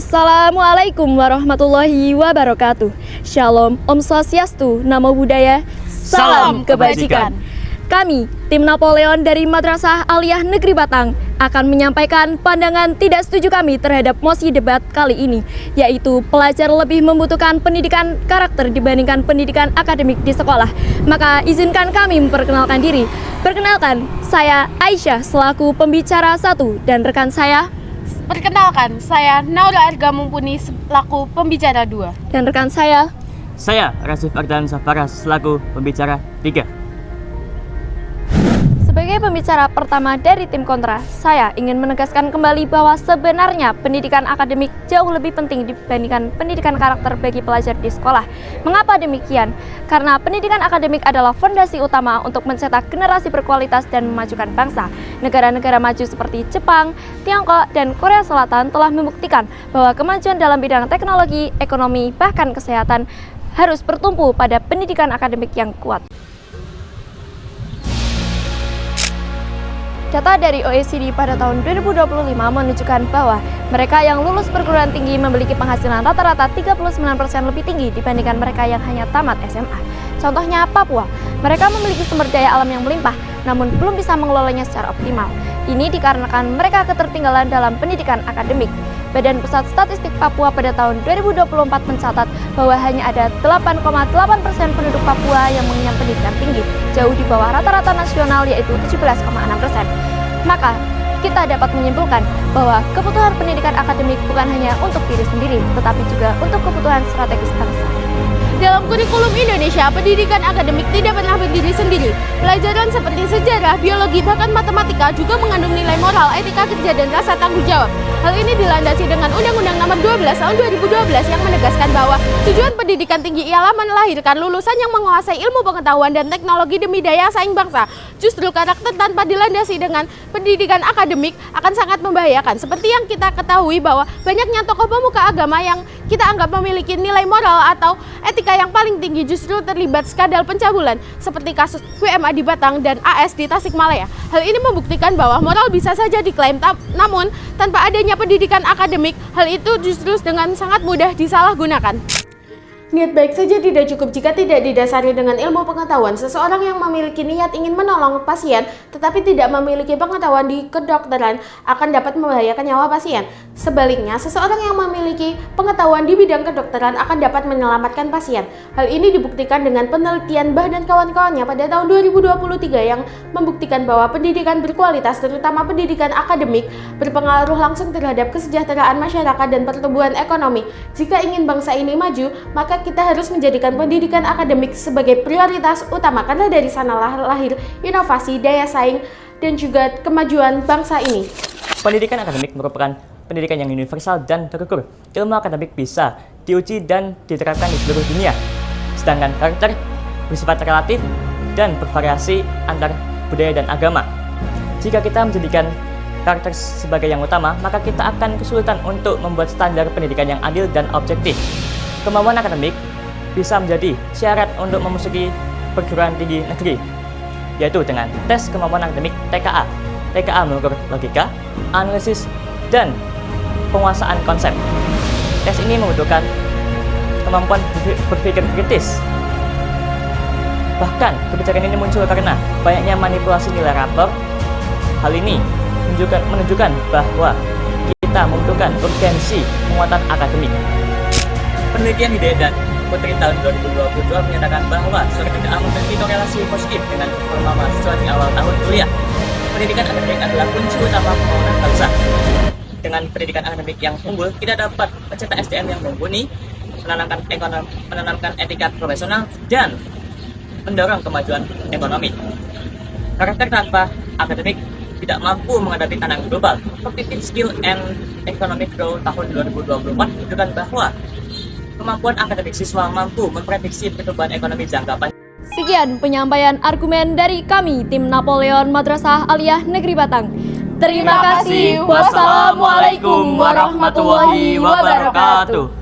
Assalamualaikum warahmatullahi wabarakatuh. Shalom, Om Swastiastu, Namo Buddhaya, Salam Kebajikan. Kami, tim Napoleon dari Madrasah Aliyah Negeri Batang, akan menyampaikan pandangan tidak setuju kami terhadap mosi debat kali ini, yaitu pelajar lebih membutuhkan pendidikan karakter dibandingkan pendidikan akademik di sekolah. Maka izinkan kami memperkenalkan diri. Perkenalkan, saya Aisyah selaku pembicara 1 dan rekan saya. Perkenalkan, saya Naura Arga Mumpuni selaku pembicara 2. Dan rekan saya Rasif Ardan Safara selaku pembicara 3. Sebagai pembicara pertama dari tim kontra, saya ingin menegaskan kembali bahwa sebenarnya pendidikan akademik jauh lebih penting dibandingkan pendidikan karakter bagi pelajar di sekolah. Mengapa demikian? Karena pendidikan akademik adalah fondasi utama untuk mencetak generasi berkualitas dan memajukan bangsa. Negara-negara maju seperti Jepang, Tiongkok, dan Korea Selatan telah membuktikan bahwa kemajuan dalam bidang teknologi, ekonomi, bahkan kesehatan harus bertumpu pada pendidikan akademik yang kuat. Data dari OECD pada tahun 2025 menunjukkan bahwa mereka yang lulus perguruan tinggi memiliki penghasilan rata-rata 39% lebih tinggi dibandingkan mereka yang hanya tamat SMA. Contohnya Papua, mereka memiliki sumber daya alam yang melimpah, namun belum bisa mengelolanya secara optimal. Ini dikarenakan mereka ketertinggalan dalam pendidikan akademik. Badan Pusat Statistik Papua pada tahun 2024 mencatat bahwa hanya ada 8,8% penduduk Papua yang mengenyam pendidikan tinggi, jauh di bawah rata-rata nasional yaitu 17,6%. Maka, kita dapat menyimpulkan bahwa kebutuhan pendidikan akademik bukan hanya untuk diri sendiri, tetapi juga untuk kebutuhan strategis bangsa. Dalam kurikulum Indonesia, pendidikan akademik tidak pernah berdiri sendiri. Pelajaran seperti sejarah, biologi, bahkan matematika juga mengandung nilai moral, etika kerja, dan rasa tanggung jawab. Hal ini dilandasi dengan Undang-Undang Nomor 12 Tahun 2012 yang menegaskan bahwa tujuan pendidikan tinggi ialah melahirkan lulusan yang menguasai ilmu pengetahuan dan teknologi demi daya saing bangsa. Justru karakter tanpa dilandasi dengan pendidikan akademik akan sangat membahayakan. Seperti yang kita ketahui bahwa banyaknya tokoh pemuka agama yang kita anggap memiliki nilai moral atau etika yang paling tinggi justru terlibat skandal pencabulan seperti kasus WMA di Batang dan AS di Tasikmalaya. Hal ini membuktikan bahwa moral bisa saja diklaim, namun tanpa adanya pendidikan akademik, hal itu justru dengan sangat mudah disalahgunakan. Niat baik saja tidak cukup jika tidak didasari dengan ilmu pengetahuan. Seseorang yang memiliki niat ingin menolong pasien tetapi tidak memiliki pengetahuan di kedokteran akan dapat membahayakan nyawa pasien. Sebaliknya, seseorang yang memiliki pengetahuan di bidang kedokteran akan dapat menyelamatkan pasien. Hal ini dibuktikan dengan penelitian Bah dan kawan-kawannya pada tahun 2023 yang membuktikan bahwa pendidikan berkualitas, terutama pendidikan akademik, berpengaruh langsung terhadap kesejahteraan masyarakat dan pertumbuhan ekonomi. Jika ingin bangsa ini maju, maka kita harus menjadikan pendidikan akademik sebagai prioritas utama karena dari sanalah lahir inovasi, daya saing, dan juga kemajuan bangsa ini. Pendidikan akademik merupakan pendidikan yang universal dan terukur. Ilmu akademik bisa diuji dan diterapkan di seluruh dunia. Sedangkan karakter bersifat relatif dan bervariasi antar budaya dan agama. Jika kita menjadikan karakter sebagai yang utama, maka kita akan kesulitan untuk membuat standar pendidikan yang adil dan objektif. Kemampuan akademik bisa menjadi syarat untuk memasuki perguruan tinggi negeri, yaitu dengan tes kemampuan akademik TKA. TKA mengukur logika, analisis, dan penguasaan konsep. Tes ini membutuhkan kemampuan berpikir kritis. Bahkan, kebijakan ini muncul karena banyaknya manipulasi nilai rapor. Hal ini menunjukkan bahwa kita membutuhkan urgensi penguatan akademik. Penelitian Hidayat dan Putri tahun 2022 menyatakan bahwa seorang tidak memiliki korelasi positif dengan performa mahasiswa di awal tahun kuliah. Pendidikan akademik adalah kunci utama pembangunan bangsa. Dengan pendidikan akademik yang unggul, kita dapat mencetak SDM yang mumpuni, menanamkan etika profesional, dan mendorong kemajuan ekonomi. Karakter tanpa akademik tidak mampu menghadapi tantangan global. Cognitive Skill and Economic Growth tahun 2024 menunjukkan bahwa kemampuan akademik siswa mampu memprediksi pertumbuhan ekonomi jangka panjang. Sekian penyampaian argumen dari kami, tim Napoleon Madrasah Aliyah Negeri Batang. Terima kasih. Wassalamualaikum warahmatullahi wabarakatuh.